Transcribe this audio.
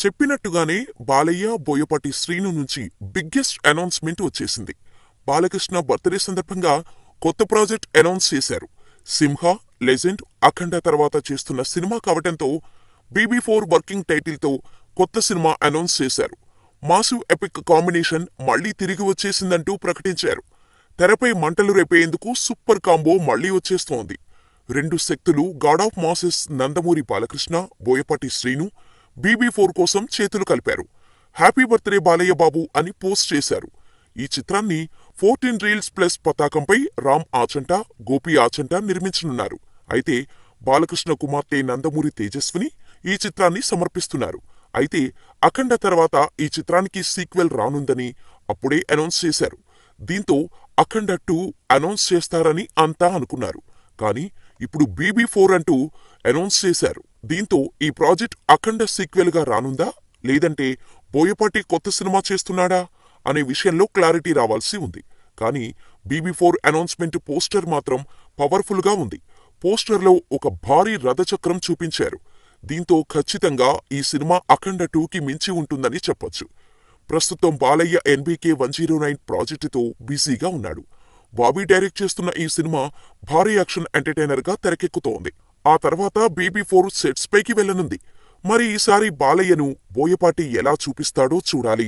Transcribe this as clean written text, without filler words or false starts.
చెప్పినట్టుగానే బాలయ్య, బోయపాటి శ్రీను నుంచి biggest announcement వచ్చేసింది. బాలకృష్ణ బర్త్డే సందర్భంగా కొత్త ప్రాజెక్ట్ అనౌన్స్ చేశారు. సింహ, లెజెండ్, అఖండ తర్వాత చేస్తున్న సినిమా కావటంతో BB4 వర్కింగ్ టైటిల్తో కొత్త సినిమా అనౌన్స్ చేశారు. మాసివ్ ఎపిక్ కాంబినేషన్ మళ్లీ తిరిగి వచ్చేసిందంటూ ప్రకటించారు. తెరపై మంటలు రేపేందుకు సూపర్ కాంబో మళ్లీ వచ్చేస్తోంది. రెండు శక్తులు God of masses Nandamuri Balakrishna, Boyapati Srinu BB4 కోసం చేతులు కలిపారు. హ్యాపీ బర్త్డే బాలయ్య బాబు అని పోస్ట్ చేశారు. ఈ చిత్రాన్ని 14 రీల్స్ ప్లస్ పతాకంపై రామ్ ఆచంట, గోపి ఆచంట నిర్మించనున్నారు. అయితే బాలకృష్ణ కుమార్తె నందమూరి తేజస్విని ఈ చిత్రాన్ని సమర్పిస్తున్నారు. అయితే అఖండ తర్వాత ఈ చిత్రానికి సీక్వెల్ రానుందని అప్పుడే అనౌన్స్ చేశారు. దీంతో అఖండ 2 అనౌన్స్ చేస్తారని అంతా అనుకున్నారు. కానీ ఇప్పుడు BB4 అంటూ అనౌన్స్ చేశారు. దీంతో ఈ ప్రాజెక్ట్ అఖండ సీక్వెల్ గా రానుందా, లేదంటే బోయపాటి కొత్త సినిమా చేస్తున్నాడా అనే విషయంలో క్లారిటీ రావాల్సి ఉంది. కానీ BB4 అనౌన్స్మెంట్ పోస్టర్ మాత్రం పవర్ఫుల్ గా ఉంది. పోస్టర్లో ఒక భారీ రథచక్రం చూపించారు. దీంతో ఖచ్చితంగా ఈ సినిమా అఖండ 2కి మించి ఉంటుందని చెప్పొచ్చు. ప్రస్తుతం బాలయ్య NBK 109 ప్రాజెక్టుతో బిజీగా ఉన్నాడు. బాబీ డైరెక్ట్ చేస్తున్న ఈ సినిమా భారీ యాక్షన్ ఎంటర్టైనర్ గా తెరకెక్కుతోంది. ఆ తర్వాత BB4 సెట్స్ పైకి వెళ్లనుంది. మరి ఈసారి బాలయ్యను బోయపాటి ఎలా చూపిస్తాడో చూడాలి.